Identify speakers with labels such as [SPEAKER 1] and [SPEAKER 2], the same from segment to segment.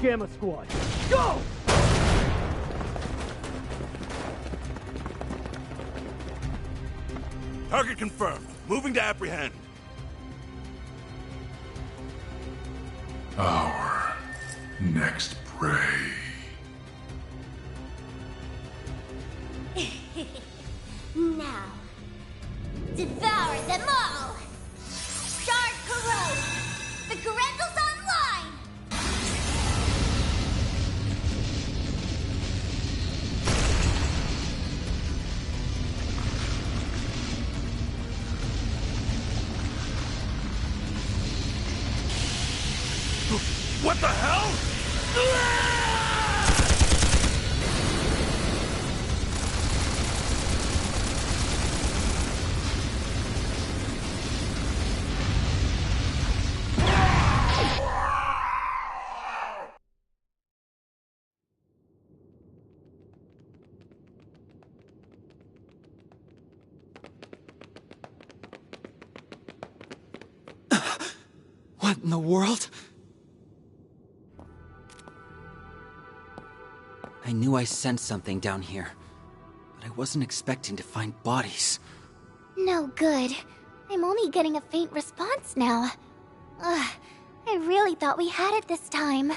[SPEAKER 1] Gamma Squad. Go!
[SPEAKER 2] Target confirmed. Moving to apprehend.
[SPEAKER 3] Our next prey.
[SPEAKER 4] Now, devour them all! Start corrode! The Corrental's online!
[SPEAKER 2] What the hell?
[SPEAKER 5] What in the world? I knew I sensed something down here, but I wasn't expecting to find bodies.
[SPEAKER 4] No good. I'm only getting a faint response now. Ugh, I really thought we had it this time.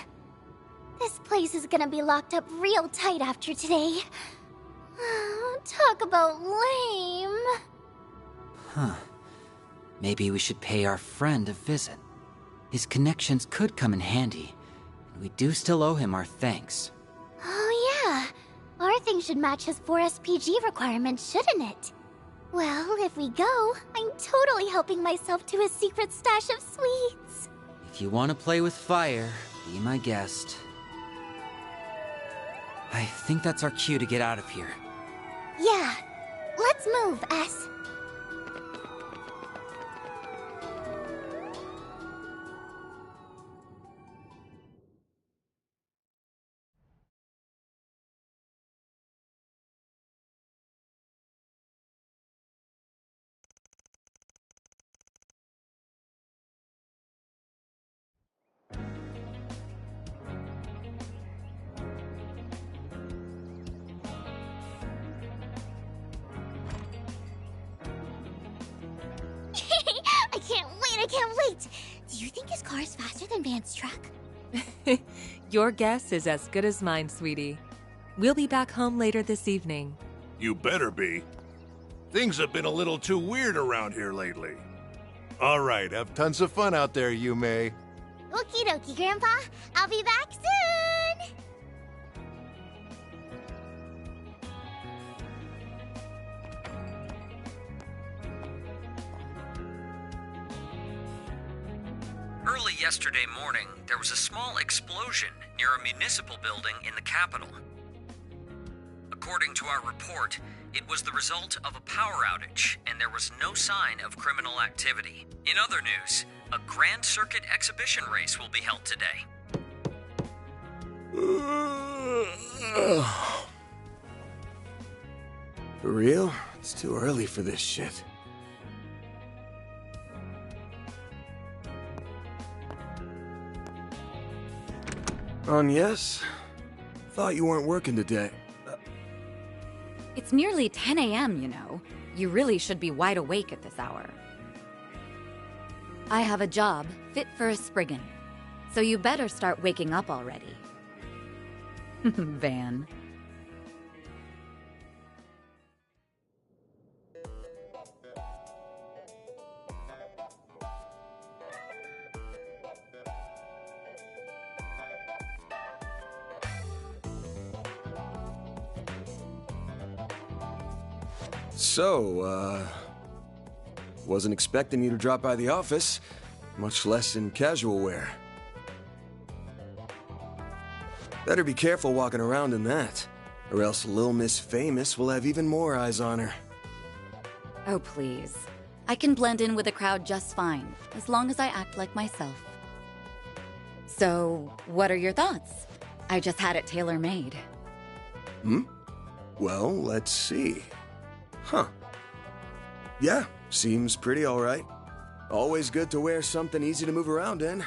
[SPEAKER 4] This place is gonna be locked up real tight after today. Talk about lame.
[SPEAKER 5] Huh. Maybe we should pay our friend a visit. His connections could come in handy, and we do still owe him our thanks.
[SPEAKER 4] Oh yeah, our thing should match his 4 SPG requirements, shouldn't it? Well, if we go, I'm totally helping myself to his secret stash of sweets.
[SPEAKER 5] If you want to play with fire, be my guest. I think that's our cue to get out of here.
[SPEAKER 4] Yeah, let's move, S. I can't wait! Do you think his car is faster than Van's truck?
[SPEAKER 6] Your guess is as good as mine, sweetie. We'll be back home later this evening.
[SPEAKER 2] You better be. Things have been a little too weird around here lately.
[SPEAKER 7] All right, have tons of fun out there, Yume.
[SPEAKER 4] Okie dokie, Grandpa. I'll be back soon!
[SPEAKER 5] Early yesterday morning, there was a small explosion near a municipal building in the capital. According to our report, it was the result of a power outage, and there was no sign of criminal activity. In other news, a Grand Circuit exhibition race will be held today.
[SPEAKER 8] For real? It's too early for this shit. Yes? Thought you weren't working today.
[SPEAKER 9] It's nearly 10 a.m., you know. You really should be wide awake at this hour. I have a job fit for a Spriggan, so you better start waking up already. Van.
[SPEAKER 8] So, wasn't expecting you to drop by the office, much less in casual wear. Better be careful walking around in that, or else Lil Miss Famous will have even more eyes on her.
[SPEAKER 9] Oh, please. I can blend in with the crowd just fine, as long as I act like myself. So, what are your thoughts? I just had it tailor-made.
[SPEAKER 8] Well, let's see. Huh. Yeah, seems pretty alright. Always good to wear something easy to move around in.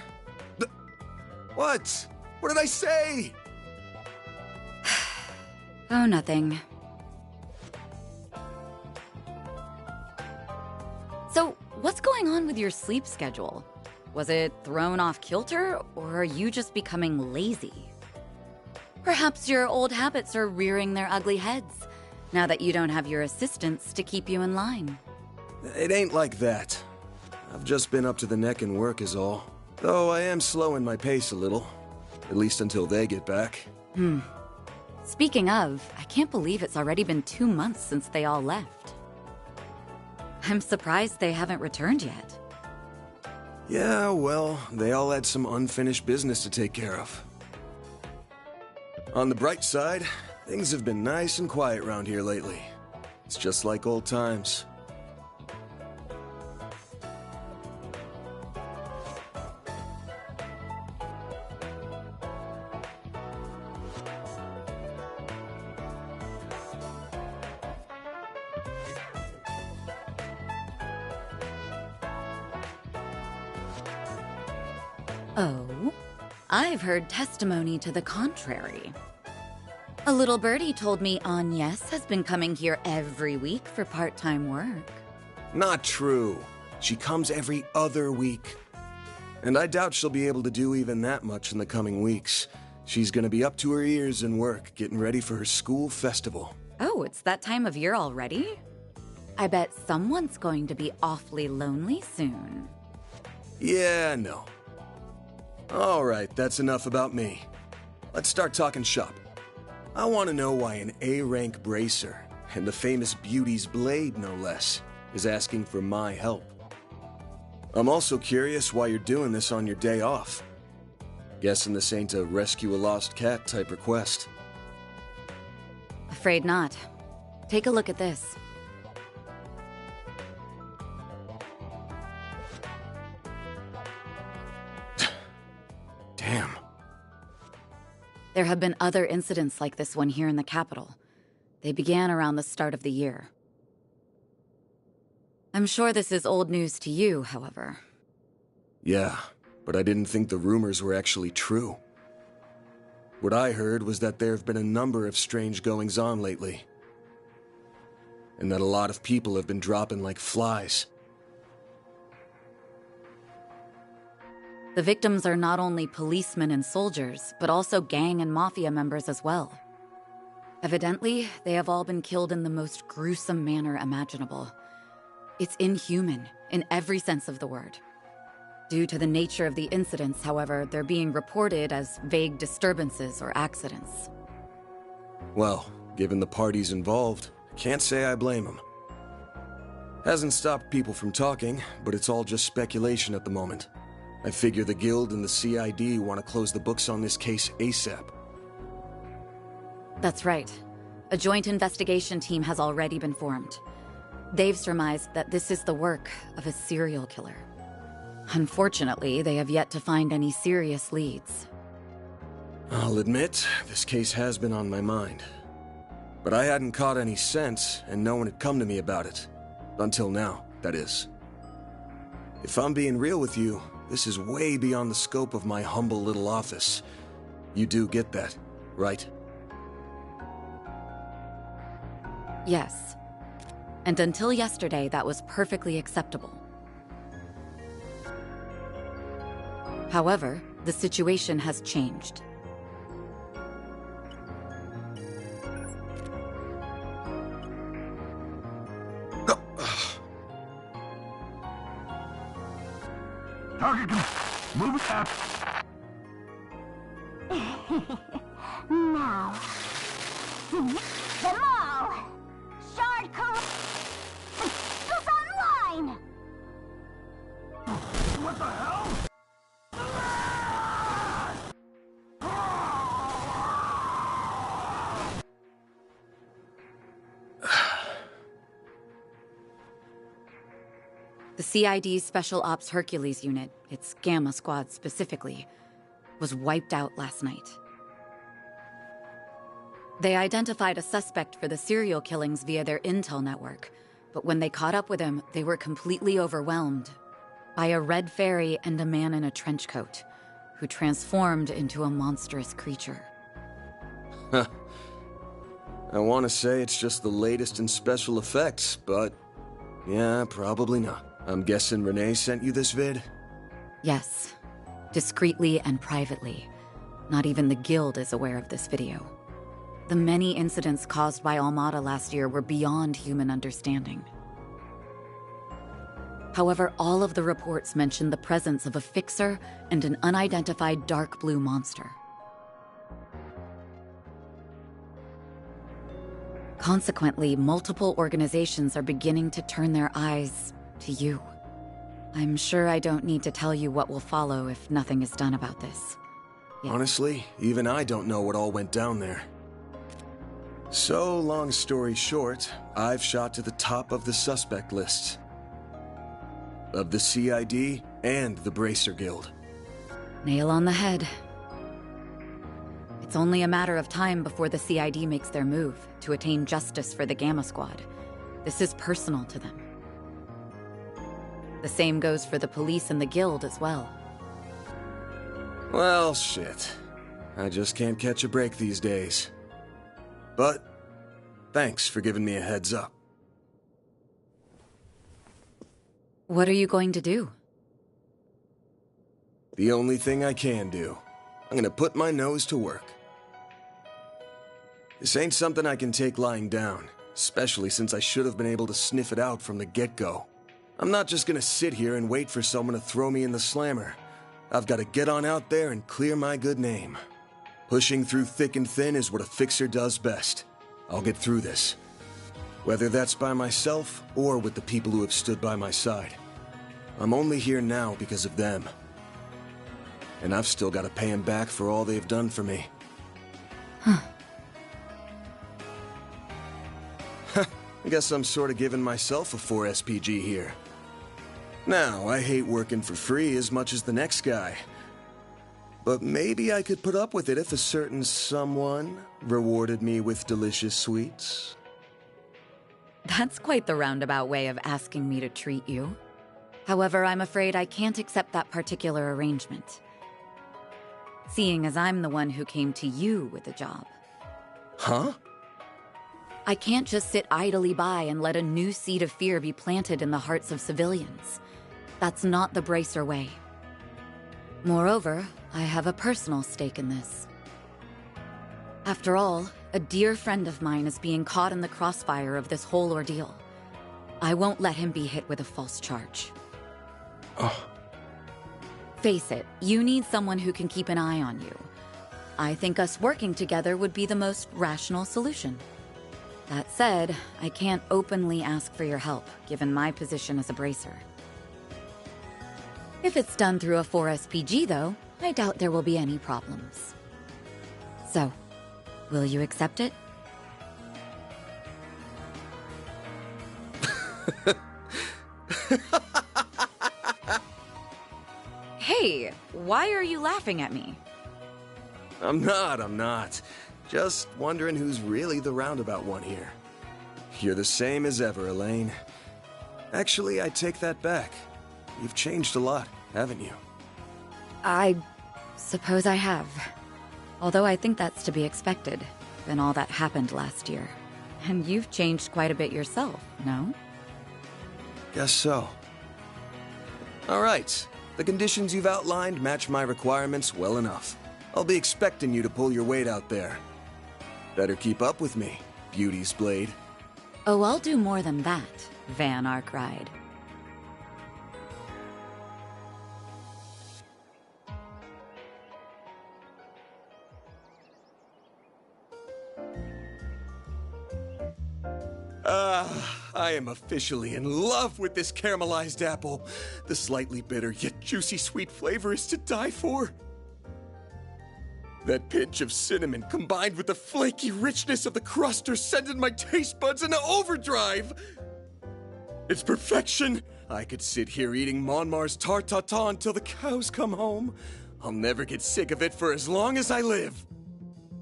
[SPEAKER 8] What? What did I say?
[SPEAKER 9] Oh, nothing. So, what's going on with your sleep schedule? Was it thrown off kilter, or are you just becoming lazy? Perhaps your old habits are rearing their ugly heads, now that you don't have your assistants to keep you in line.
[SPEAKER 8] It ain't like that. I've just been up to the neck in work is all. Though I am slowing my pace a little. At least until they get back.
[SPEAKER 9] Speaking of, I can't believe it's already been 2 months since they all left. I'm surprised they haven't returned yet.
[SPEAKER 8] Yeah, well, they all had some unfinished business to take care of. On the bright side, things have been nice and quiet around here lately. It's just like old times.
[SPEAKER 9] Oh, I've heard testimony to the contrary. A little birdie told me Agnes has been coming here every week for part-time work.
[SPEAKER 8] Not true. She comes every other week. And I doubt she'll be able to do even that much in the coming weeks. She's gonna be up to her ears in work, getting ready for her school festival.
[SPEAKER 9] Oh, it's that time of year already? I bet someone's going to be awfully lonely soon.
[SPEAKER 8] Yeah, no. Alright, that's enough about me. Let's start talking shop. I want to know why an A-rank bracer, and the famous Beauty's Blade no less, is asking for my help. I'm also curious why you're doing this on your day off. Guessing this ain't a rescue a lost cat type request.
[SPEAKER 9] Afraid not. Take a look at this.
[SPEAKER 8] Damn.
[SPEAKER 9] There have been other incidents like this one here in the capital. They began around the start of the year. I'm sure this is old news to you, however.
[SPEAKER 8] Yeah, but I didn't think the rumors were actually true. What I heard was that there have been a number of strange goings-on lately. And that a lot of people have been dropping like flies.
[SPEAKER 9] The victims are not only policemen and soldiers, but also gang and mafia members as well. Evidently, they have all been killed in the most gruesome manner imaginable. It's inhuman, in every sense of the word. Due to the nature of the incidents, however, they're being reported as vague disturbances or accidents.
[SPEAKER 8] Well, given the parties involved, can't say I blame them. Hasn't stopped people from talking, but it's all just speculation at the moment. I figure the Guild and the CID want to close the books on this case ASAP.
[SPEAKER 9] That's right. A joint investigation team has already been formed. They've surmised that this is the work of a serial killer. Unfortunately, they have yet to find any serious leads.
[SPEAKER 8] I'll admit, this case has been on my mind. But I hadn't caught any sense, and no one had come to me about it. Until now, that is. If I'm being real with you, this is way beyond the scope of my humble little office. You do get that, right?
[SPEAKER 9] Yes. And until yesterday, that was perfectly acceptable. However, the situation has changed.
[SPEAKER 3] Target, move it up.
[SPEAKER 1] Now, seize them all! Shard goes online!
[SPEAKER 3] What the hell?
[SPEAKER 9] The CID's Special Ops Hercules unit, its Gamma Squad specifically, was wiped out last night. They identified a suspect for the serial killings via their intel network, but when they caught up with him, they were completely overwhelmed by a red fairy and a man in a trench coat, who transformed into a monstrous creature.
[SPEAKER 8] Huh. I want to say it's just the latest in special effects, but yeah, probably not. I'm guessing Renee sent you this vid?
[SPEAKER 9] Yes, discreetly and privately. Not even the Guild is aware of this video. The many incidents caused by Almada last year were beyond human understanding. However, all of the reports mention the presence of a fixer and an unidentified dark blue monster. Consequently, multiple organizations are beginning to turn their eyes to you. I'm sure I don't need to tell you what will follow if nothing is done about this. Yeah.
[SPEAKER 8] Honestly, even I don't know what all went down there. So, long story short, I've shot to the top of the suspect lists. Of the CID and the Bracer Guild.
[SPEAKER 9] Nail on the head. It's only a matter of time before the CID makes their move to attain justice for the Gamma Squad. This is personal to them. The same goes for the police and the Guild as well.
[SPEAKER 8] Well, shit. I just can't catch a break these days. But, thanks for giving me a heads up.
[SPEAKER 9] What are you going to do?
[SPEAKER 8] The only thing I can do. I'm gonna put my nose to work. This ain't something I can take lying down, especially since I should have been able to sniff it out from the get-go. I'm not just gonna sit here and wait for someone to throw me in the slammer. I've gotta get on out there and clear my good name. Pushing through thick and thin is what a fixer does best. I'll get through this. Whether that's by myself or with the people who have stood by my side. I'm only here now because of them. And I've still got to pay them back for all they've done for me.
[SPEAKER 9] Huh.
[SPEAKER 8] I guess I'm sort of giving myself a 4 SPG here. Now, I hate working for free as much as the next guy. But maybe I could put up with it if a certain someone rewarded me with delicious sweets.
[SPEAKER 9] That's quite the roundabout way of asking me to treat you. However, I'm afraid I can't accept that particular arrangement. Seeing as I'm the one who came to you with the job.
[SPEAKER 8] Huh?
[SPEAKER 9] I can't just sit idly by and let a new seed of fear be planted in the hearts of civilians. That's not the Bracer way. Moreover, I have a personal stake in this. After all, a dear friend of mine is being caught in the crossfire of this whole ordeal. I won't let him be hit with a false charge.
[SPEAKER 8] Oh.
[SPEAKER 9] Face it, you need someone who can keep an eye on you. I think us working together would be the most rational solution. That said, I can't openly ask for your help, given my position as a Bracer. If it's done through a 4 SPG, though, I doubt there will be any problems. So, will you accept it? Hey, why are you laughing at me?
[SPEAKER 8] I'm not. Just wondering who's really the roundabout one here. You're the same as ever, Elaine. Actually, I take that back. You've changed a lot, haven't you?
[SPEAKER 9] I suppose I have. Although I think that's to be expected, given all that happened last year. And you've changed quite a bit yourself, no?
[SPEAKER 8] Guess so. All right. The conditions you've outlined match my requirements well enough. I'll be expecting you to pull your weight out there. Better keep up with me, Beauty's Blade.
[SPEAKER 9] Oh, I'll do more than that, Van Arkride.
[SPEAKER 8] I am officially in love with this caramelized apple. The slightly bitter yet juicy sweet flavor is to die for. That pinch of cinnamon combined with the flaky richness of the crust are sending my taste buds into overdrive. It's perfection. I could sit here eating Monmar's tart tatin until the cows come home. I'll never get sick of it for as long as I live.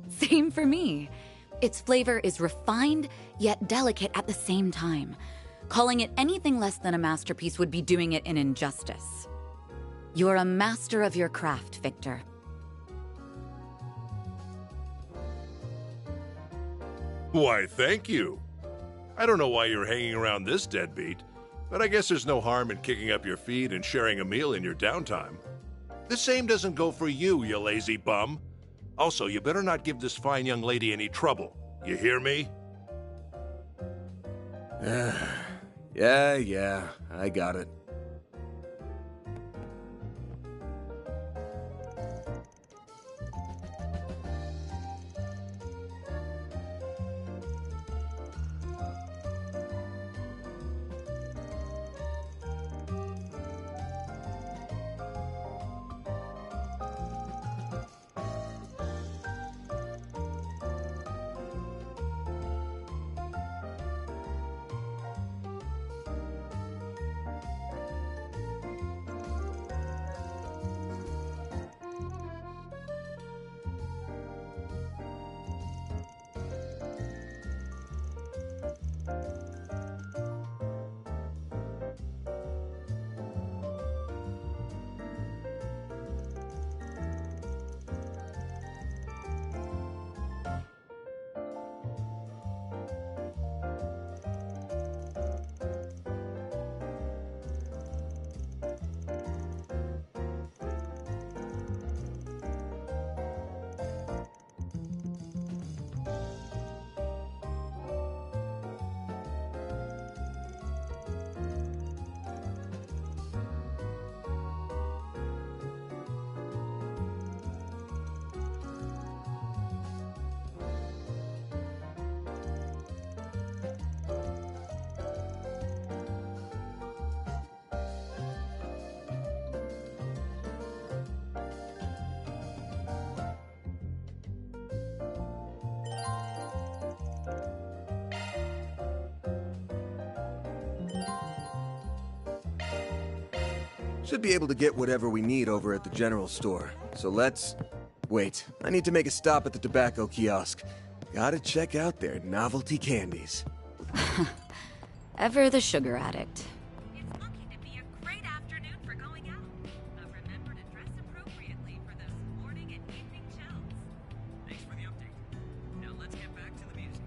[SPEAKER 9] Same for me. Its flavor is refined, yet delicate at the same time. Calling it anything less than a masterpiece would be doing it an injustice. You're a master of your craft, Victor.
[SPEAKER 2] Why, thank you. I don't know why you're hanging around this deadbeat, but I guess there's no harm in kicking up your feet and sharing a meal in your downtime. The same doesn't go for you, you lazy bum. Also, you better not give this fine young lady any trouble. You hear me?
[SPEAKER 8] Yeah, I got it. Should be able to get whatever we need over at the general store. So let's... Wait, I need to make a stop at the tobacco kiosk. Gotta check out their novelty candies.
[SPEAKER 9] Ever the sugar addict.
[SPEAKER 6] It's looking to be a great afternoon for going out. But remember to dress appropriately for those morning and evening shells.
[SPEAKER 5] Thanks for the update. Now let's get back to the music.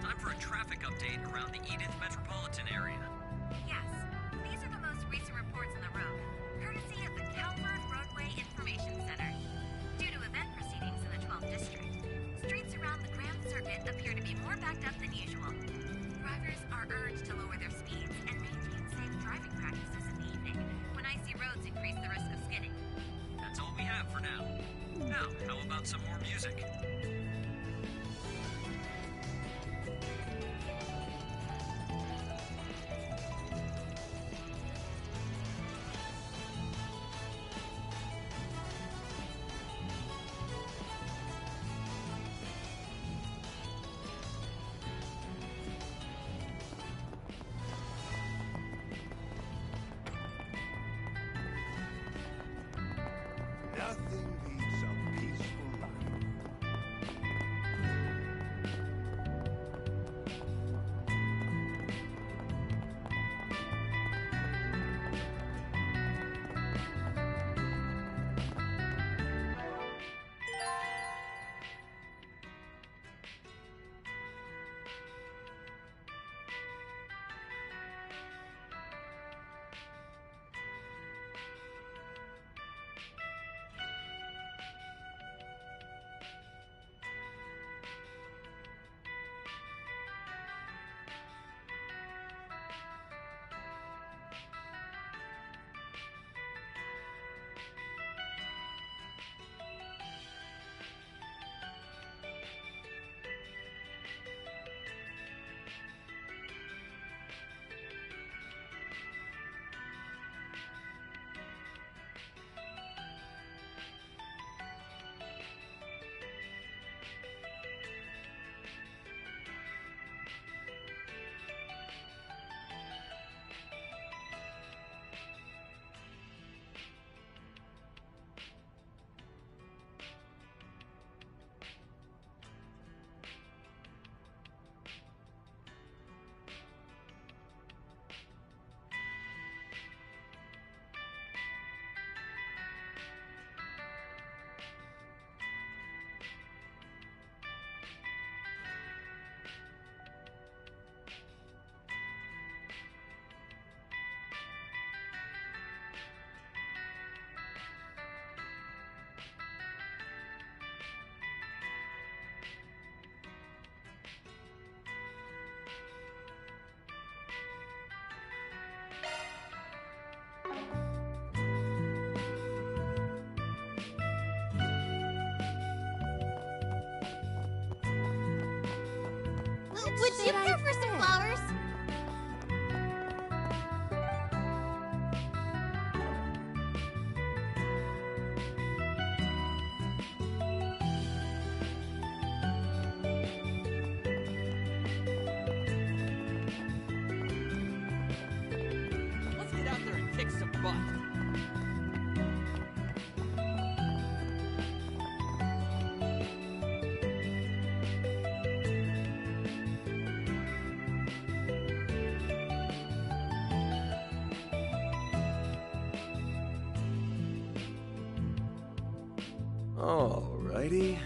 [SPEAKER 5] Time for a traffic update around the Edith metropolitan area.
[SPEAKER 6] Yes, these are the most recent reports on the road, courtesy of the Calvert Roadway Information Center. Due to event proceedings in the 12th District, streets around the Grand Circuit appear to be more backed up than usual. Drivers are urged to lower their speeds and maintain safe driving practices in the evening when icy roads increase the risk of skidding.
[SPEAKER 5] That's all we have for now. Now, how about some more music?
[SPEAKER 7] Nothing beats a peaceful life.
[SPEAKER 1] Would you care for some flowers?
[SPEAKER 10] Let's get out there and kick some butt.
[SPEAKER 8] Alrighty.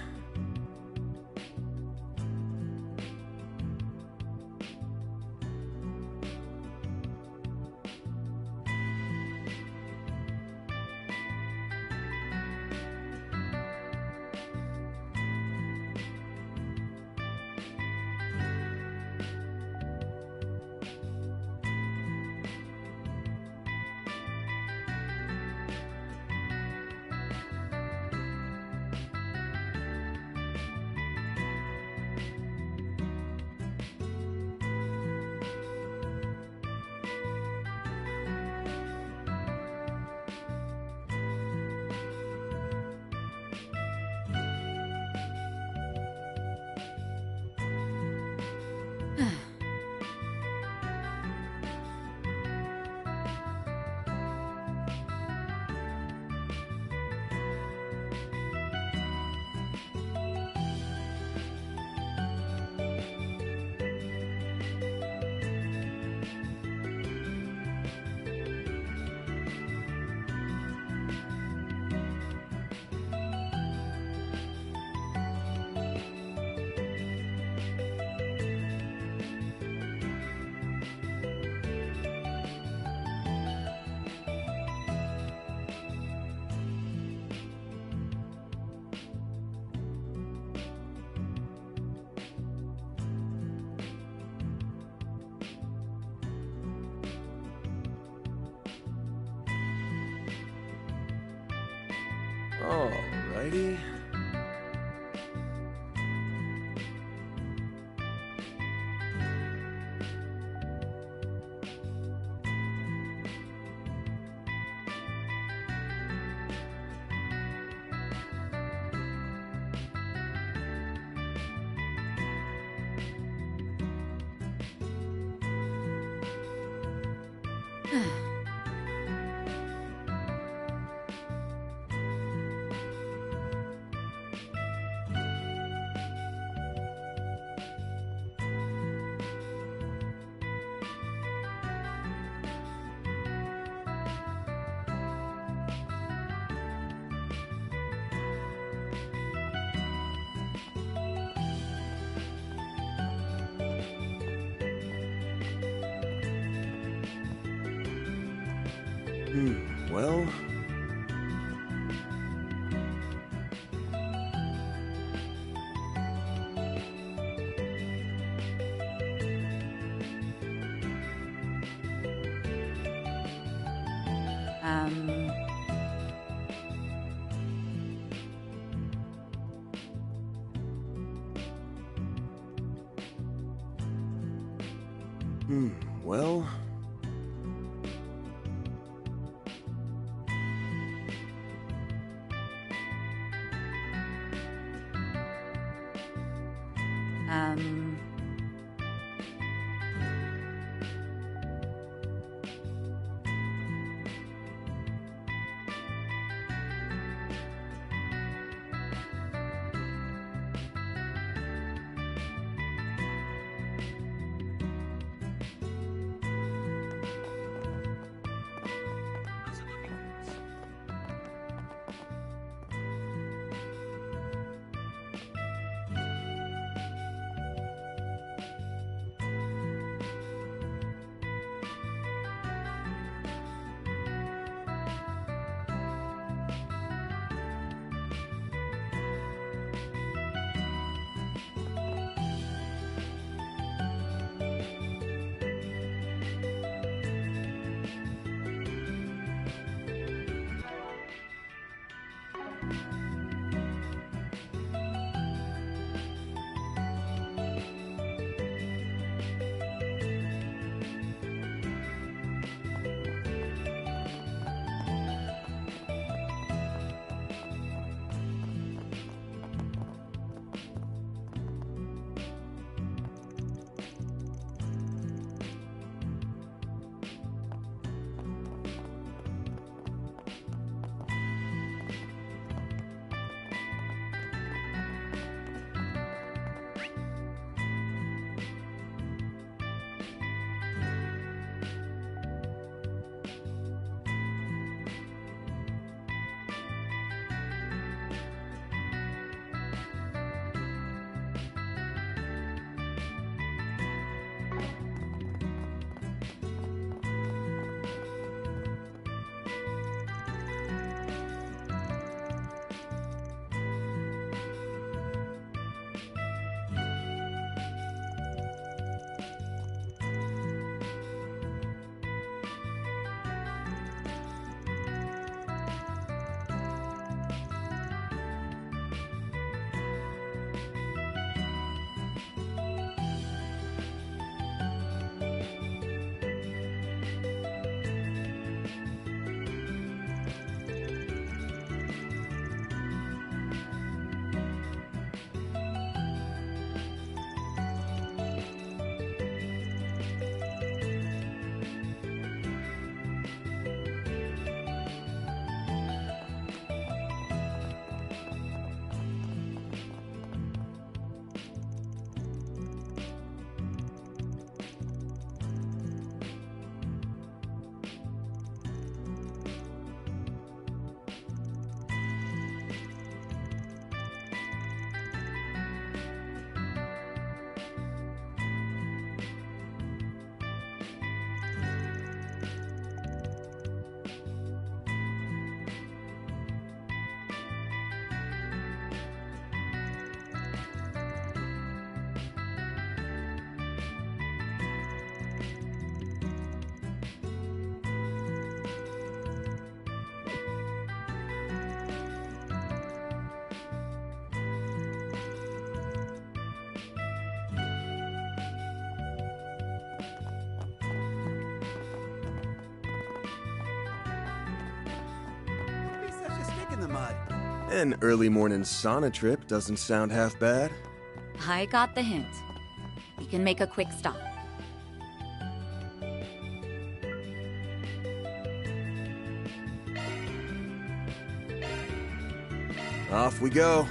[SPEAKER 8] Alrighty. Well... well...
[SPEAKER 5] How's it looking, Chris?
[SPEAKER 10] Bermud.
[SPEAKER 8] An early morning sauna trip doesn't sound half bad.
[SPEAKER 9] I got the hint. We can make a quick stop.
[SPEAKER 8] Off we go.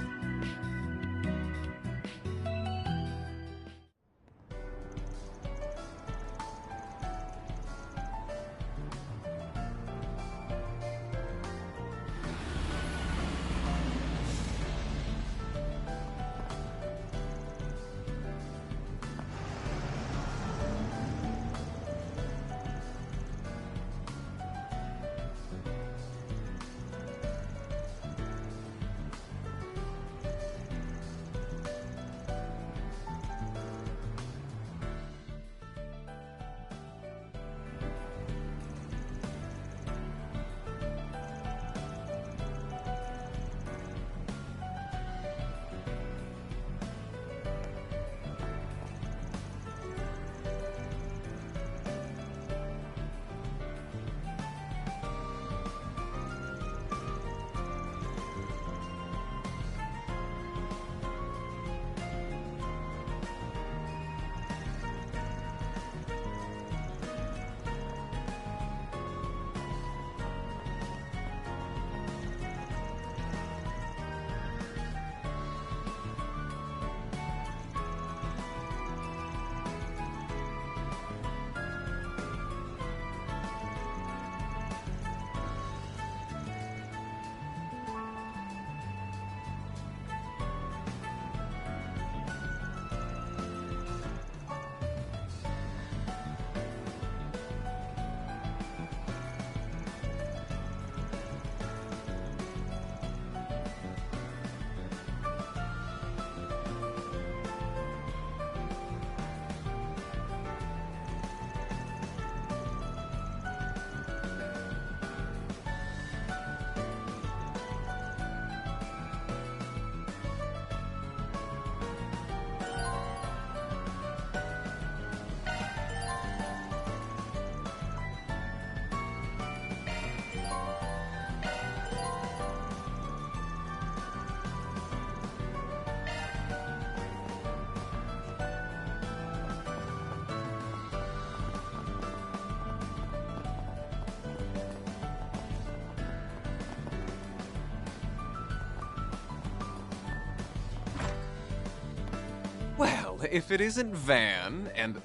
[SPEAKER 11] Well, if it isn't Van and...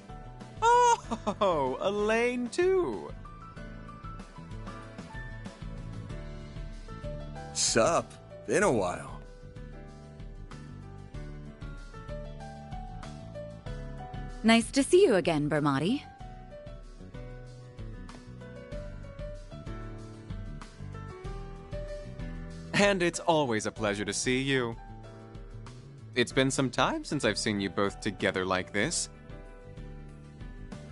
[SPEAKER 11] Oh, Elaine too.
[SPEAKER 8] Sup? Been a while.
[SPEAKER 9] Nice to see you again, Bermati.
[SPEAKER 11] And it's always a pleasure to see you. It's been some time since I've seen you both together like this.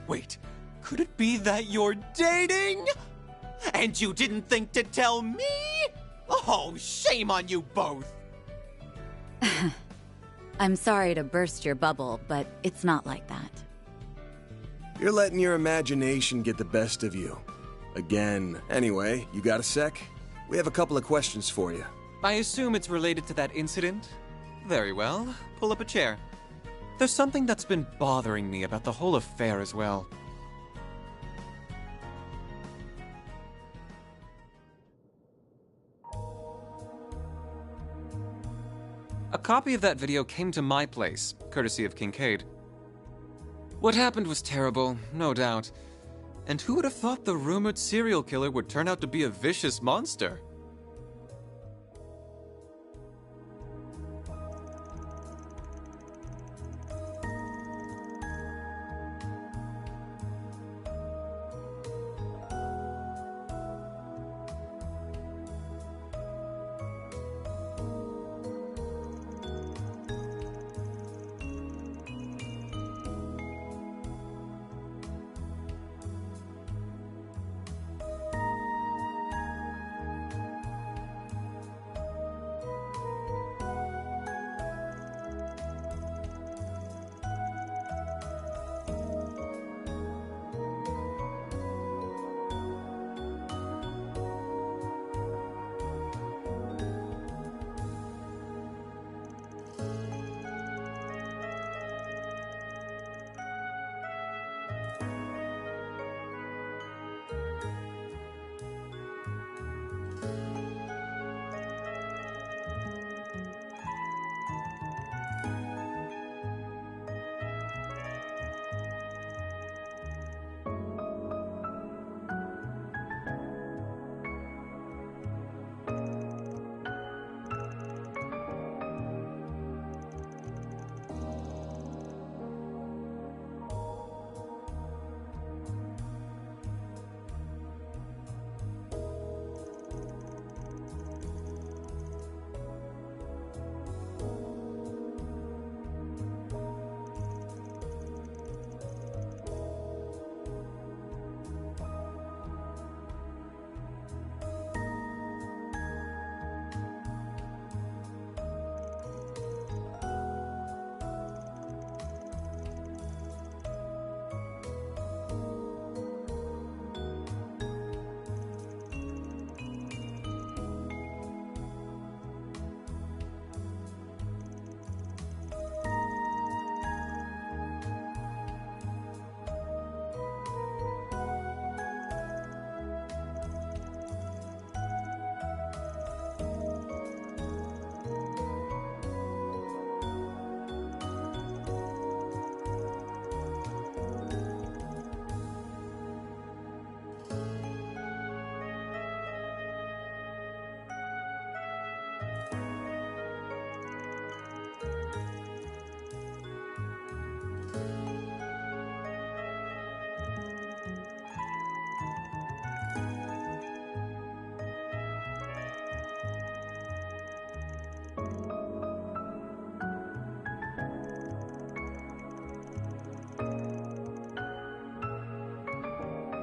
[SPEAKER 11] Wait, could it be that you're dating? And you didn't think to tell me? Oh, shame on you both!
[SPEAKER 9] I'm sorry to burst your bubble, but it's not like that.
[SPEAKER 8] You're letting your imagination get the best of you. Again. Anyway, you got a sec? We have a couple of questions for you.
[SPEAKER 11] I assume it's related to that incident? Very well. Pull up a chair. There's something that's been bothering me about the whole affair as well. A copy of that video came to my place, courtesy of Kincaid. What happened was terrible, no doubt. And who would have thought the rumored serial killer would turn out to be a vicious monster?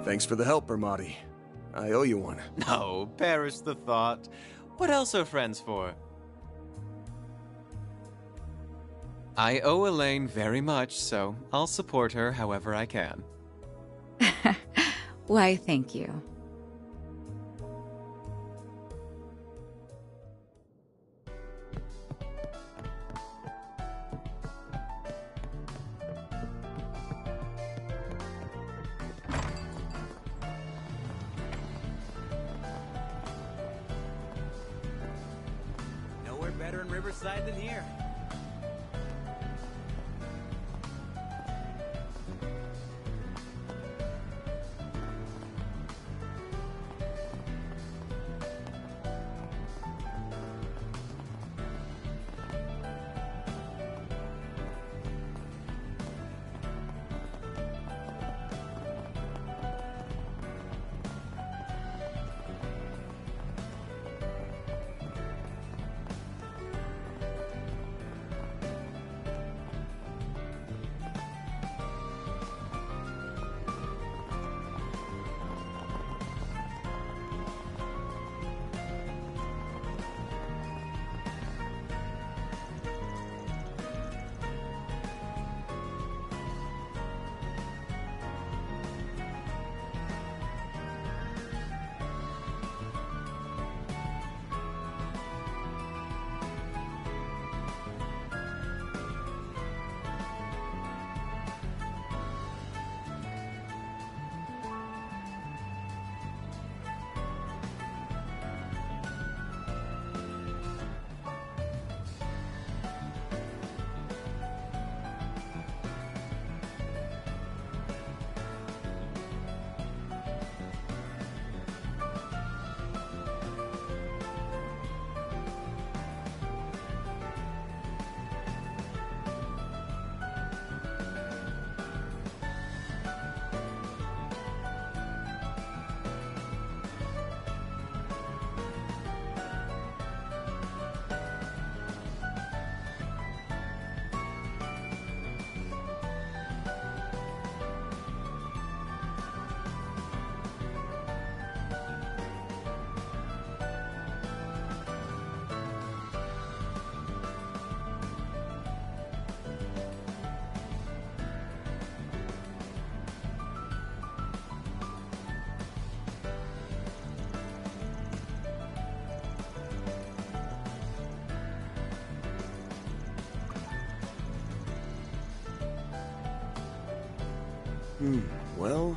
[SPEAKER 8] Thanks for the help, Ermati. I owe you one.
[SPEAKER 11] No, perish the thought. What else are friends for? I owe Elaine very much, so I'll support her however I can.
[SPEAKER 9] Why, thank you.
[SPEAKER 10] Nowhere better in Riverside than here.
[SPEAKER 8] Well...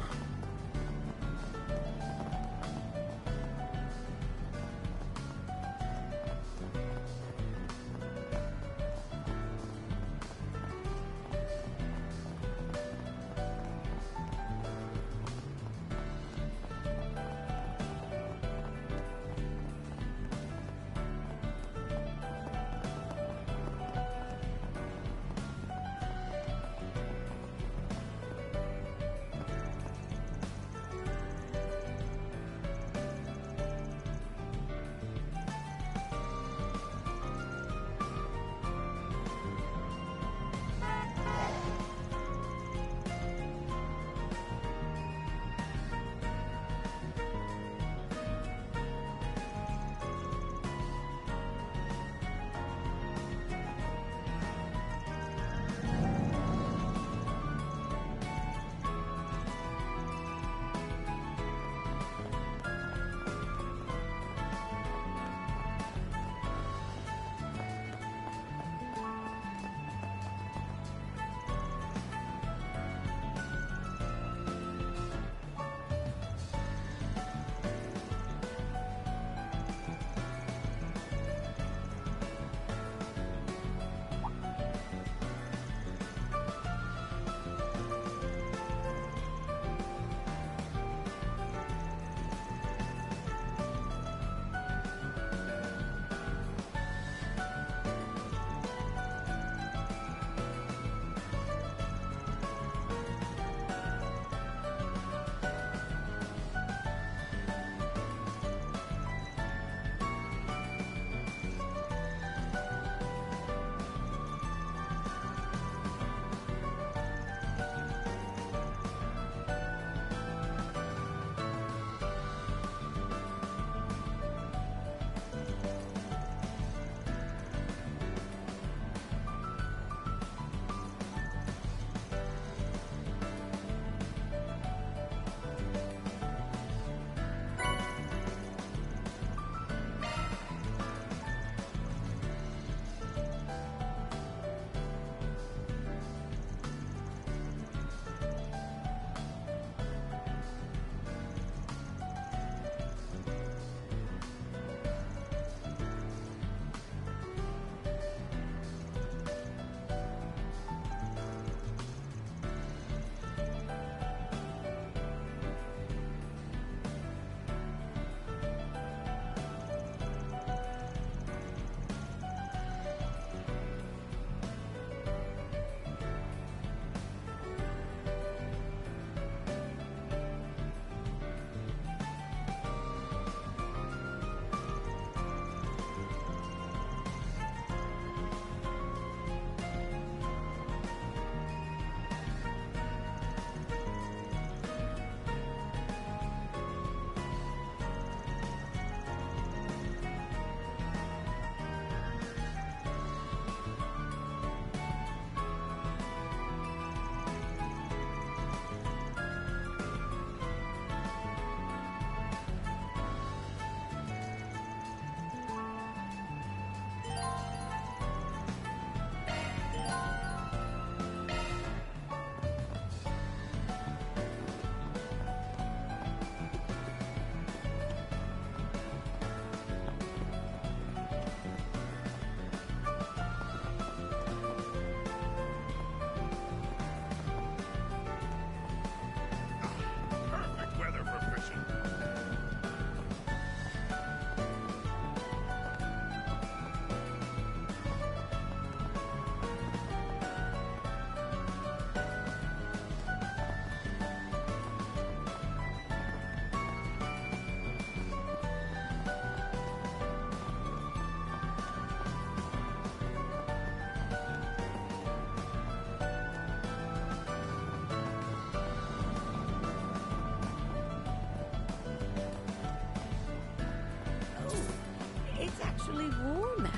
[SPEAKER 12] very warm out.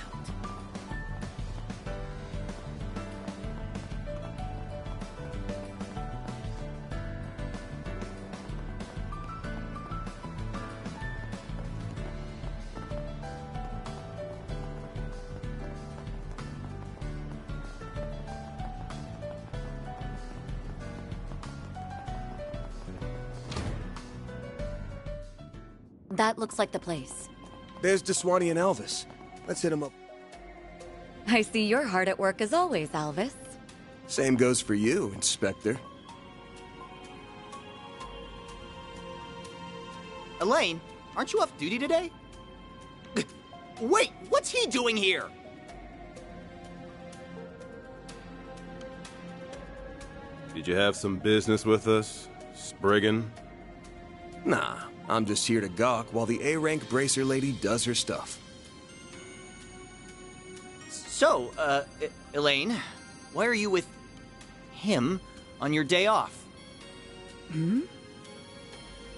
[SPEAKER 9] That looks like the place.
[SPEAKER 8] There's Deswani and Alvis. Let's hit them up.
[SPEAKER 9] I see you're hard at work as always, Alvis.
[SPEAKER 8] Same goes for you, Inspector.
[SPEAKER 10] Elaine, aren't you off duty today? Wait, what's he doing here?
[SPEAKER 13] Did you have some business with us, Spriggan?
[SPEAKER 8] Nah, I'm just here to gawk while the A-rank bracer lady does her stuff.
[SPEAKER 10] So, Elaine, why are you with him on your day off?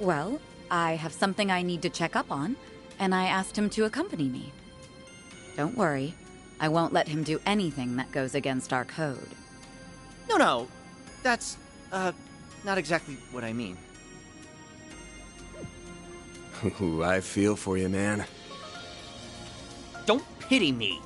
[SPEAKER 9] Well, I have something I need to check up on, and I asked him to accompany me. Don't worry, I won't let him do anything that goes against our code.
[SPEAKER 10] No, that's, not exactly what I mean.
[SPEAKER 8] Ooh, I feel for you, man.
[SPEAKER 10] Don't pity me.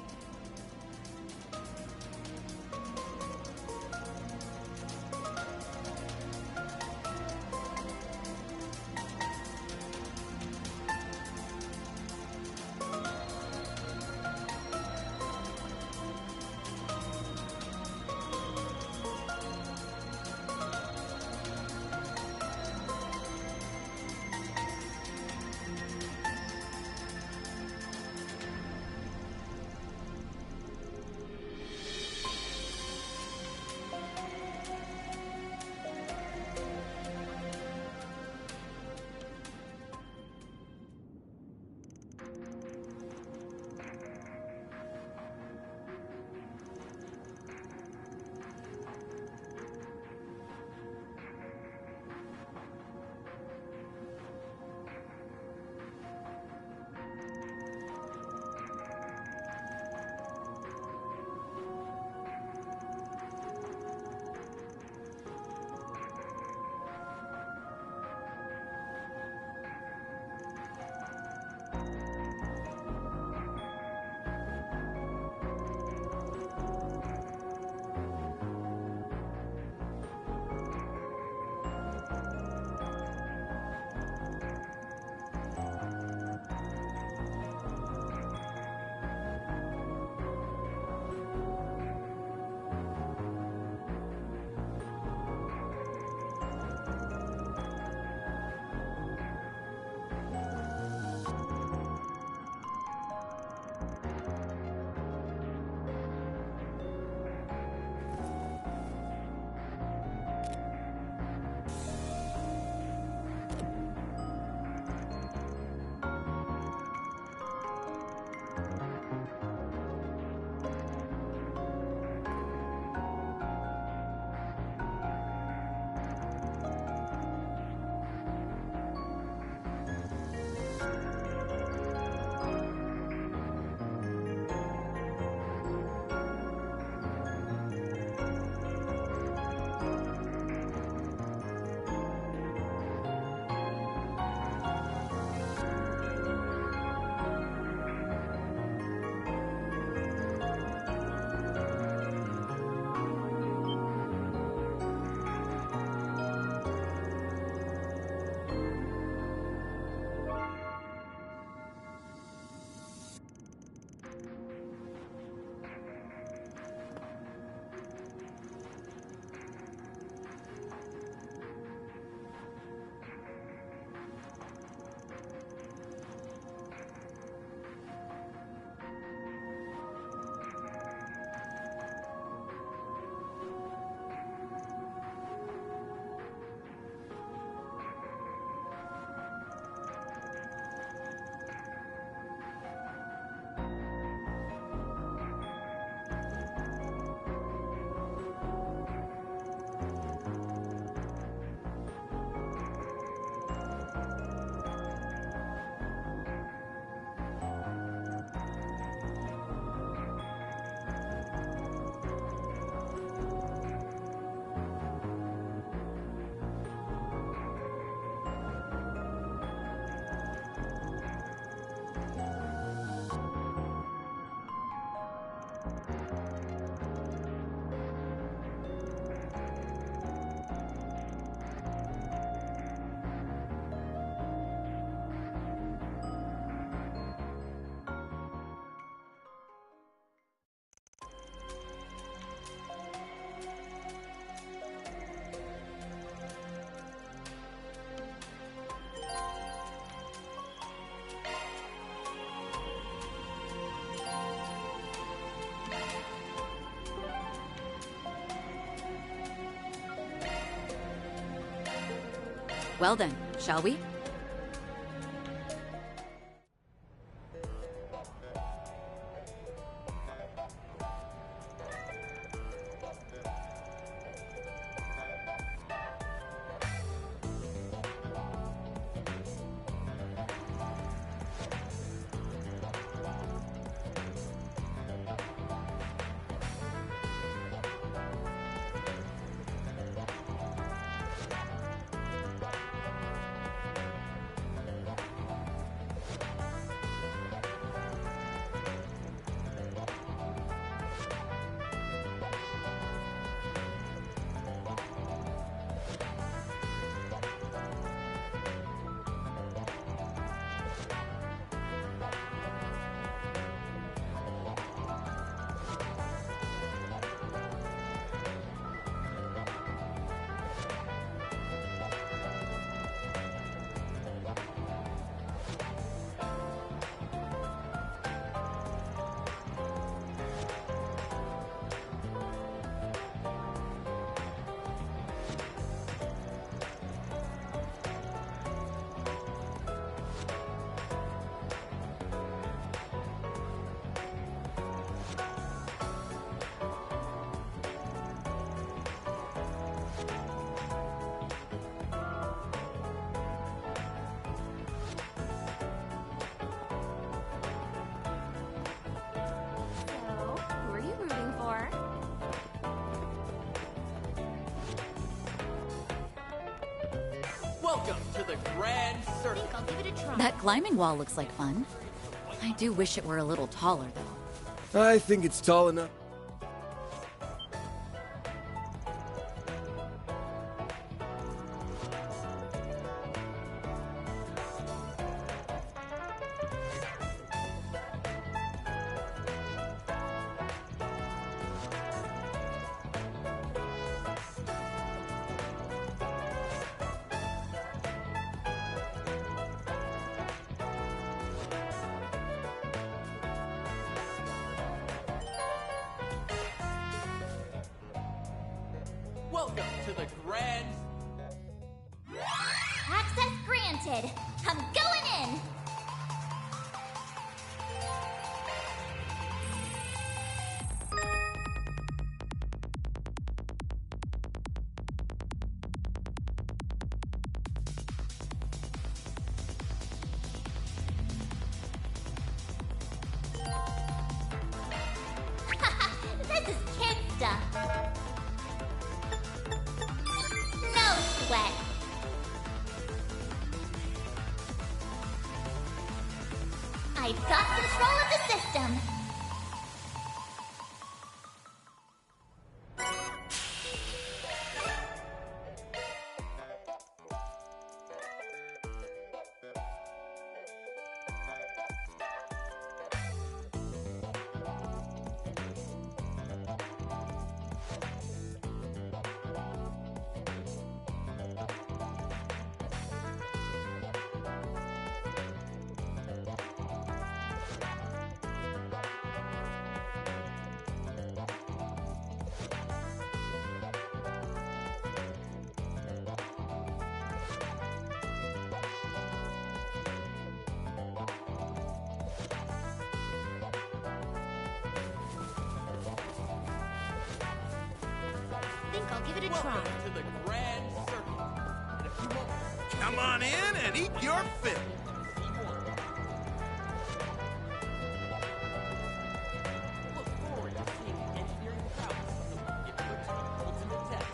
[SPEAKER 9] Well then, shall we?
[SPEAKER 1] Who are you rooting for?
[SPEAKER 12] Welcome to the Grand Circle.
[SPEAKER 1] I'll give it a try.
[SPEAKER 9] That climbing wall looks like fun. I do wish it were a little taller, though.
[SPEAKER 8] I think it's tall enough.
[SPEAKER 12] Welcome to the Grand...
[SPEAKER 1] Access granted. I'm going in. This is kid stuff. No sweat. I've got control of the system. Think I'll give it a try.
[SPEAKER 12] Welcome to the Grand Circle. In a few moments,
[SPEAKER 7] Come on in and eat your fill.
[SPEAKER 12] look forward to seeing the engineering prowess of the Giffords ultimate test.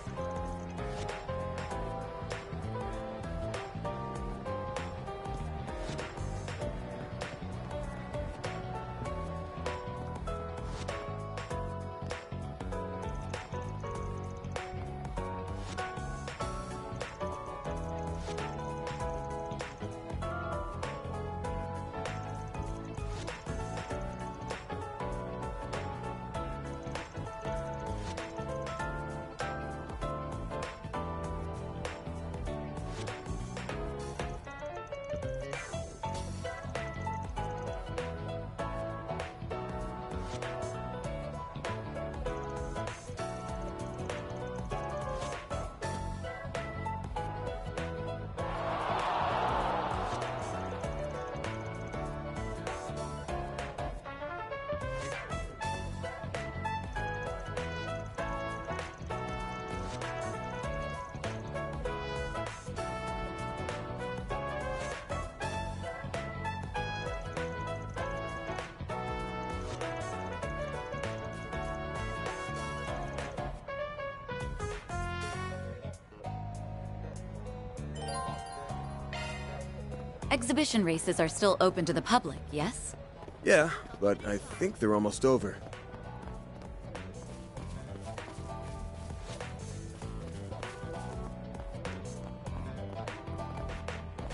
[SPEAKER 9] Exhibition races are still open to the public, yes?
[SPEAKER 8] Yeah, but I think they're almost over.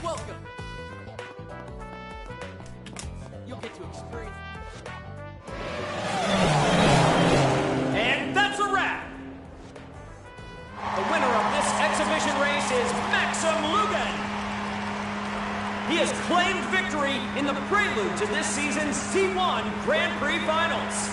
[SPEAKER 12] Welcome! You'll get to experience...
[SPEAKER 14] And that's a wrap! The winner of this exhibition race is Maxim Lugan! He has claimed victory in the prelude to this season's C1 Grand Prix Finals.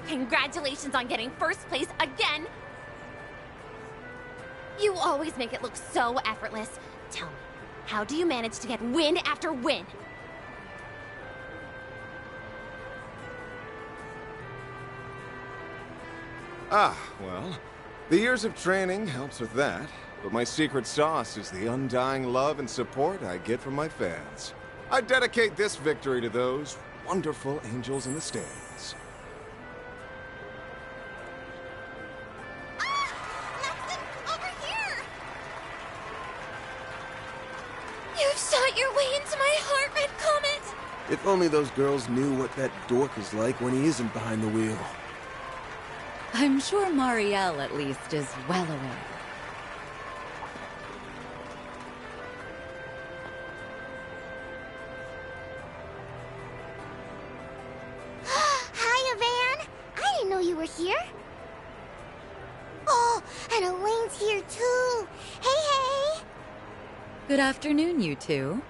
[SPEAKER 1] Congratulations on getting first place again! You always make it look so effortless. Tell me, how do you manage to get win after win?
[SPEAKER 15] Well, the years of training helps with that, but my secret sauce is the undying love and support I get from my fans. I dedicate this victory to those wonderful angels in the stands.
[SPEAKER 1] You've shot your way into my heart, Red Comet!
[SPEAKER 8] If only those girls knew what that dork is like when he isn't behind the wheel.
[SPEAKER 9] I'm sure Marielle, at least, is well aware.
[SPEAKER 4] Hiya, Van! I didn't know you were here. Oh, and Elaine's here too. Hey, hey!
[SPEAKER 9] Good afternoon, you two.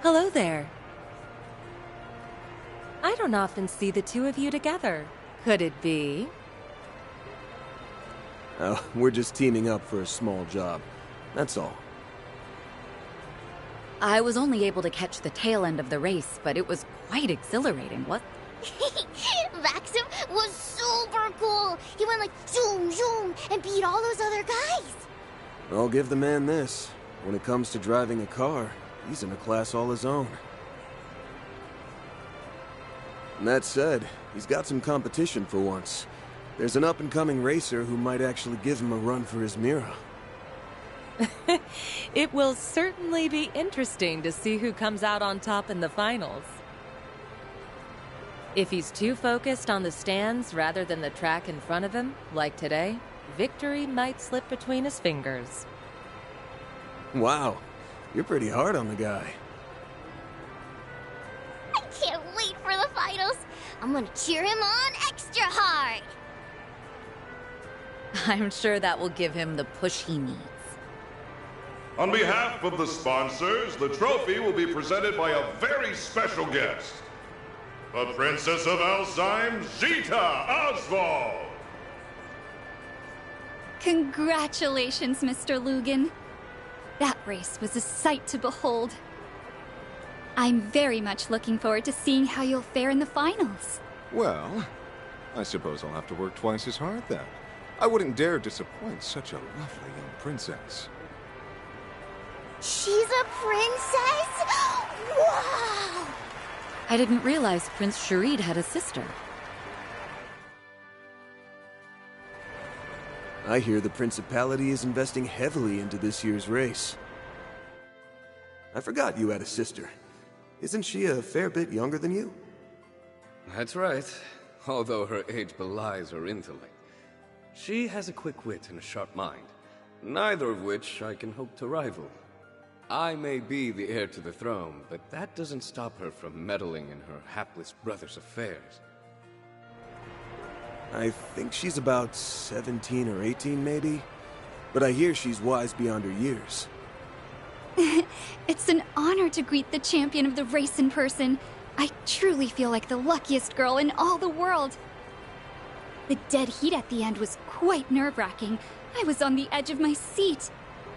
[SPEAKER 16] Hello there. I don't often see the two of you together. Could it be?
[SPEAKER 8] Oh, we're just teaming up for a small job. That's all.
[SPEAKER 9] I was only able to catch the tail end of the race, but it was quite exhilarating. What?
[SPEAKER 4] Maxim was super cool. He went like zoom, zoom, and beat all those other guys.
[SPEAKER 8] I'll give the man this. When it comes to driving a car, he's in a class all his own. And that said, he's got some competition for once. There's an up-and-coming racer who might actually give him a run for his Mira.
[SPEAKER 16] It will certainly be interesting to see who comes out on top in the finals. If he's too focused on the stands rather than the track in front of him, like today, victory might slip between his fingers.
[SPEAKER 8] Wow, you're pretty hard on the guy.
[SPEAKER 4] I can't wait for the finals. I'm gonna cheer him on extra hard.
[SPEAKER 9] I'm sure that will give him the push he needs.
[SPEAKER 17] On behalf of the sponsors, the trophy will be presented by a very special guest. The Princess of Alzheim, Zita Oswald!
[SPEAKER 18] Congratulations, Mr. Lugan. That race was a sight to behold. I'm very much looking forward to seeing how you'll fare in the finals.
[SPEAKER 15] Well, I suppose I'll have to work twice as hard then. I wouldn't dare disappoint such a lovely young princess.
[SPEAKER 4] She's a princess? Wow!
[SPEAKER 9] I didn't realize Prince Sharid had a sister.
[SPEAKER 8] I hear the Principality is investing heavily into this year's race. I forgot you had a sister. Isn't she a fair bit younger than you?
[SPEAKER 19] That's right, although her age belies her intellect. She has a quick wit and a sharp mind, neither of which I can hope to rival. I may be the heir to the throne, but that doesn't stop her from meddling in her hapless brother's affairs.
[SPEAKER 8] I think she's about 17 or 18 maybe, but I hear she's wise beyond her years.
[SPEAKER 18] It's an honor to greet the champion of the race in person. I truly feel like the luckiest girl in all the world. The dead heat at the end was quite nerve-wracking. I was on the edge of my seat.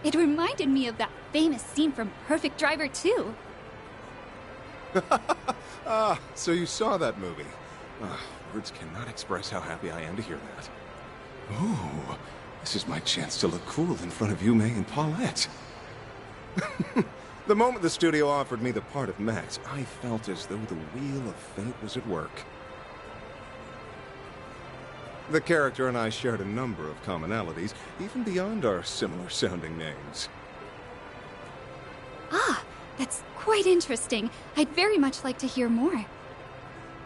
[SPEAKER 18] It reminded me of that famous scene from Perfect Driver 2.
[SPEAKER 15] Ah, so you saw that movie. Words cannot express how happy I am to hear that. Ooh, this is my chance to look cool in front of Yume and Paulette. The moment the studio offered me the part of Max, I felt as though the wheel of fate was at work. The character and I shared a number of commonalities, even beyond our similar-sounding names.
[SPEAKER 18] Ah, that's quite interesting. I'd very much like to hear more.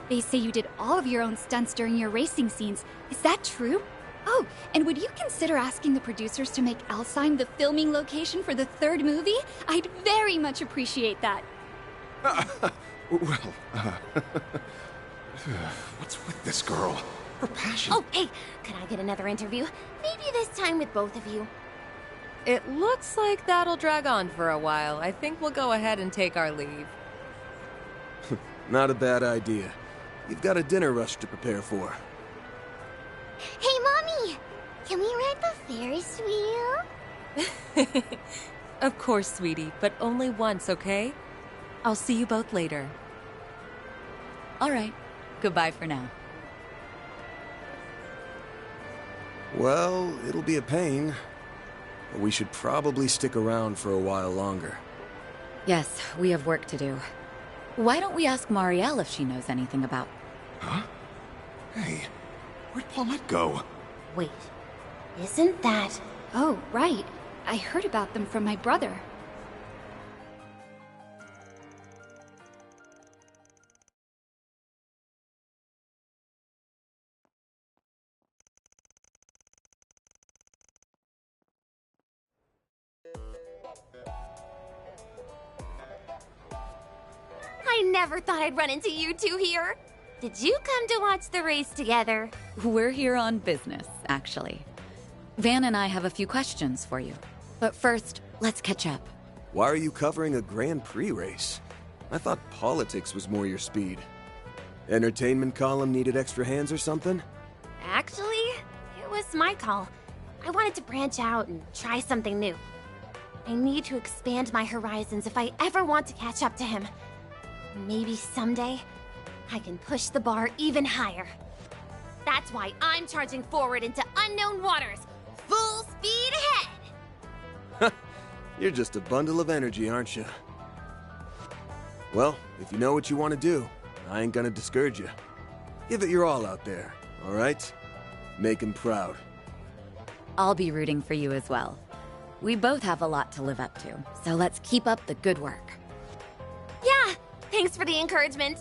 [SPEAKER 18] They say you did all of your own stunts during your racing scenes. Is that true? Oh, and would you consider asking the producers to make Alzheim the filming location for the third movie? I'd very much appreciate that.
[SPEAKER 15] What's with this girl? Her passion.
[SPEAKER 1] Oh, hey, could I get another interview? Maybe this time with both of you.
[SPEAKER 16] It looks like that'll drag on for a while. I think we'll go ahead and take our leave.
[SPEAKER 8] Not a bad idea. You've got a dinner rush to prepare for.
[SPEAKER 4] Hey, Mommy! Can we ride the Ferris wheel?
[SPEAKER 16] Of course, sweetie, but only once, okay? I'll see you both later.
[SPEAKER 9] All right. Goodbye for now.
[SPEAKER 8] Well, it'll be a pain. But we should probably stick around for a while longer.
[SPEAKER 9] Yes, we have work to do. Why don't we ask Marielle if she knows anything about...
[SPEAKER 15] Huh? Hey, where'd Paulette go?
[SPEAKER 1] Wait, isn't that...
[SPEAKER 18] Oh, right. I heard about them from my brother.
[SPEAKER 1] I never thought I'd run into you two here. Did you come to watch the race together?
[SPEAKER 9] We're here on business, actually. Van and I have a few questions for you. But first, let's catch up.
[SPEAKER 8] Why are you covering a Grand Prix race? I thought politics was more your speed. Entertainment column needed extra hands or something?
[SPEAKER 1] Actually, it was my call. I wanted to branch out and try something new. I need to expand my horizons if I ever want to catch up to him. Maybe someday, I can push the bar even higher. That's why I'm charging forward into unknown waters, full speed ahead!
[SPEAKER 8] You're just a bundle of energy, aren't you? Well, if you know what you want to do, I ain't gonna discourage you. Give it your all out there, all right? Make him proud.
[SPEAKER 9] I'll be rooting for you as well. We both have a lot to live up to, so let's keep up the good work.
[SPEAKER 1] Yeah, thanks for the encouragement.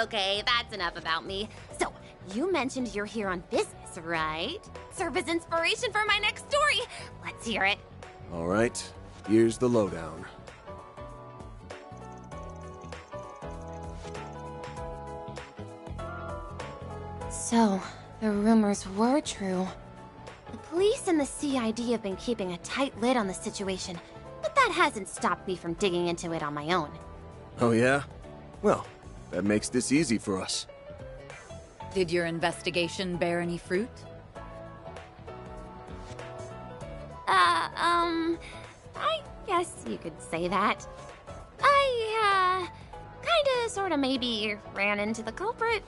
[SPEAKER 1] Okay, that's enough about me. So, you mentioned you're here on business, right? Serve as inspiration for my next story. Let's hear it.
[SPEAKER 8] All right, here's the lowdown.
[SPEAKER 1] So, the rumors were true. The police and the CID have been keeping a tight lid on the situation, but that hasn't stopped me from digging into it on my own.
[SPEAKER 8] Oh yeah? Well, that makes this easy for us.
[SPEAKER 9] Did your investigation bear any fruit?
[SPEAKER 1] I guess you could say that. I, kinda, sorta, maybe ran into the culprit.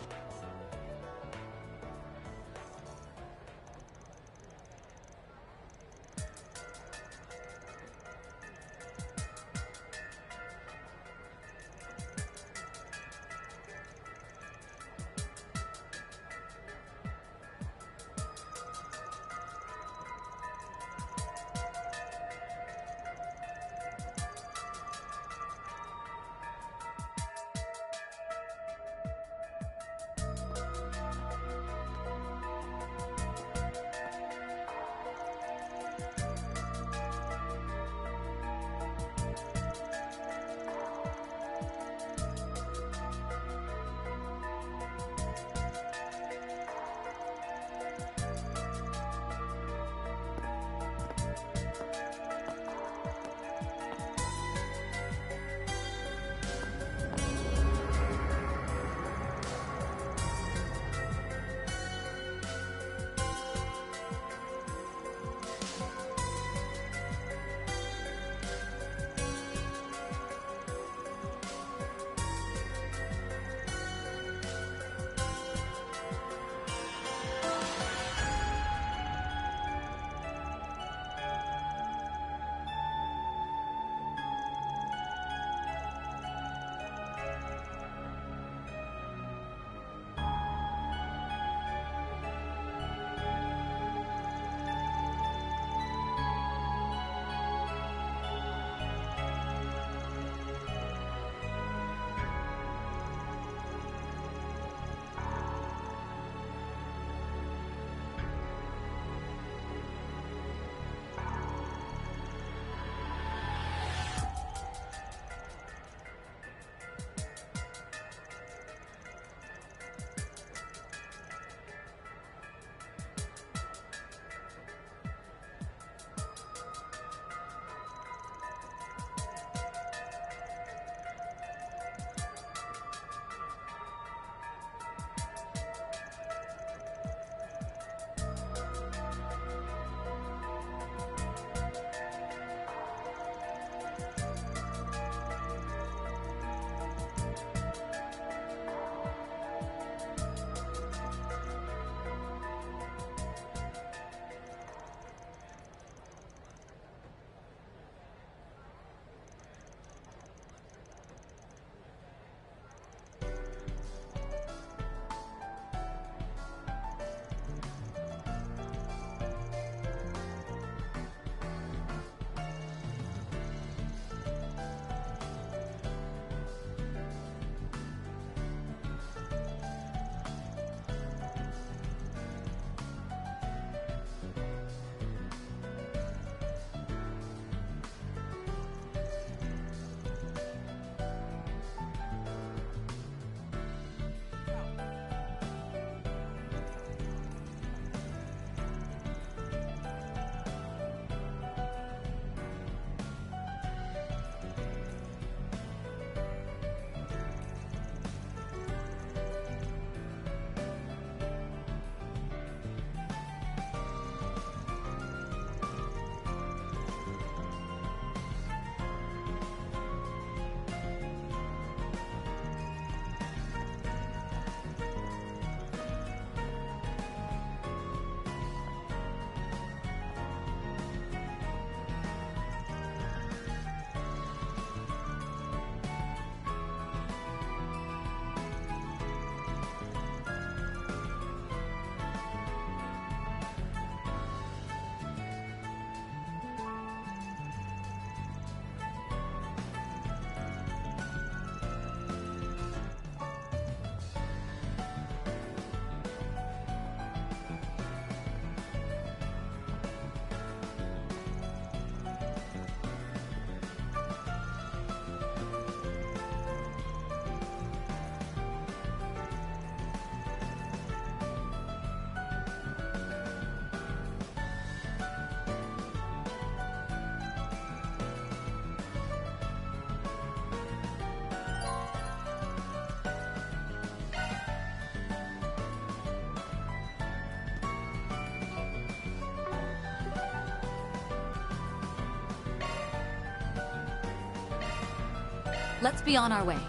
[SPEAKER 9] Let's be on our way.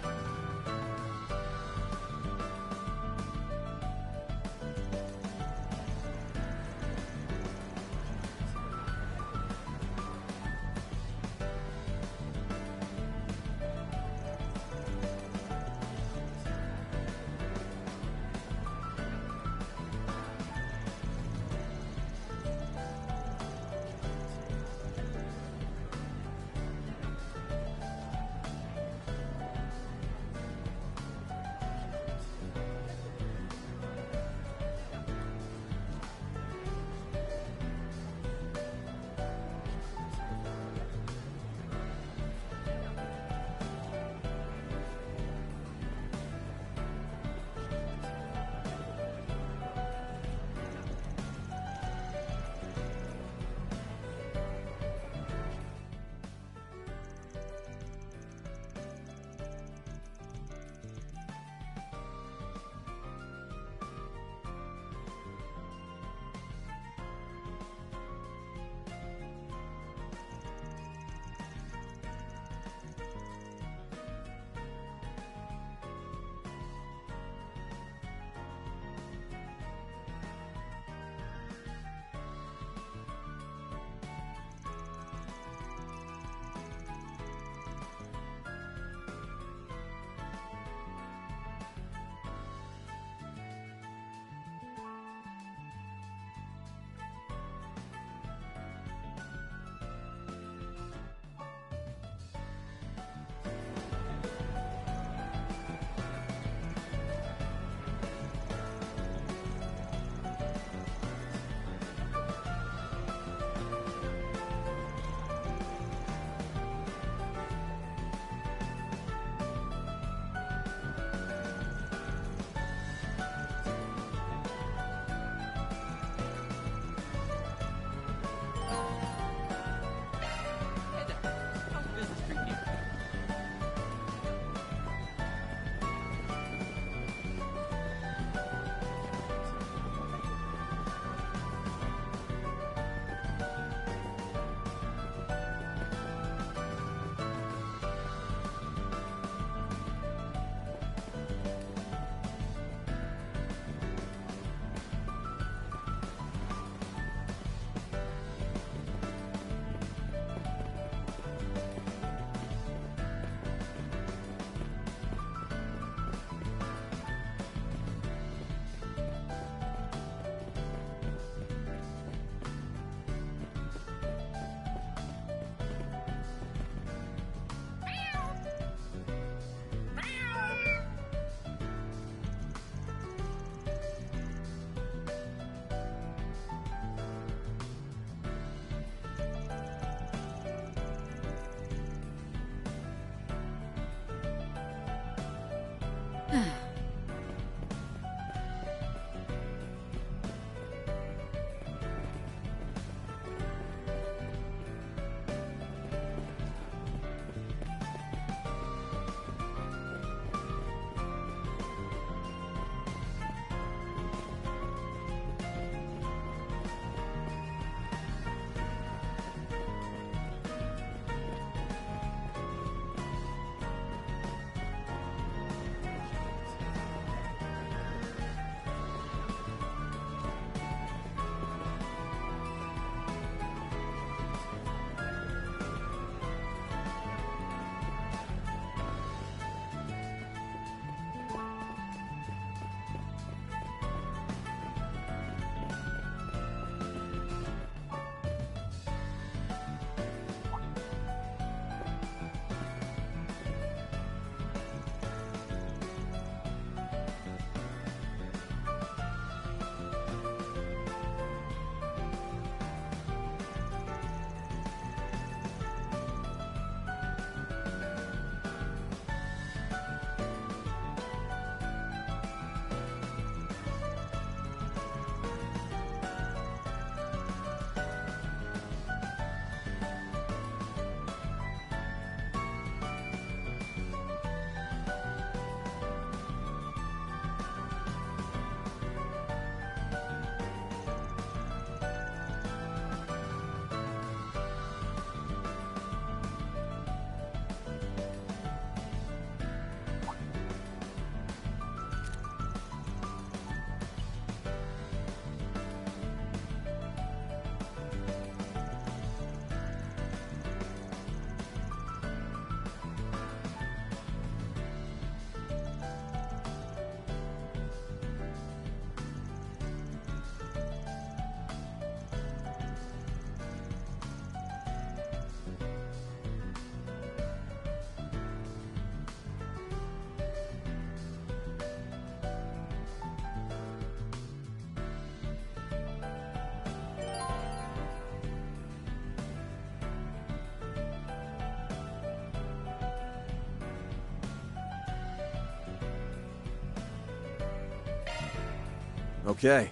[SPEAKER 8] Okay,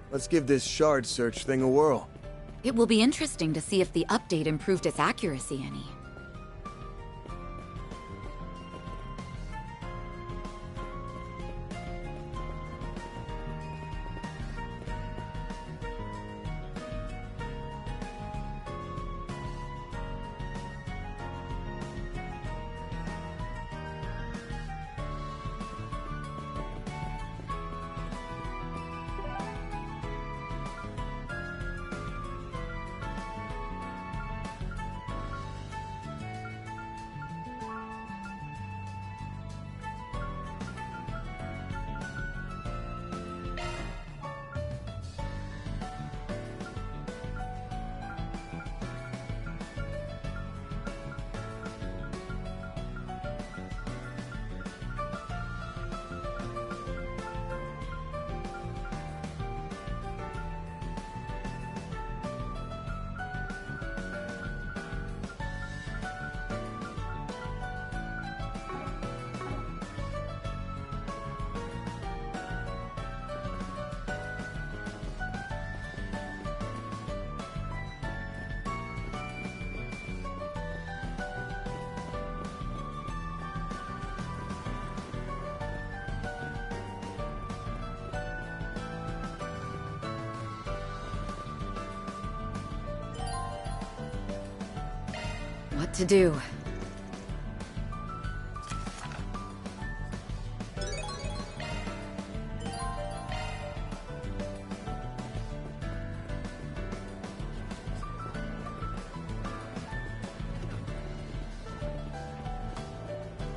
[SPEAKER 8] let's give this shard search thing a whirl.
[SPEAKER 9] It will be interesting to see if the update improved its accuracy any. What to do?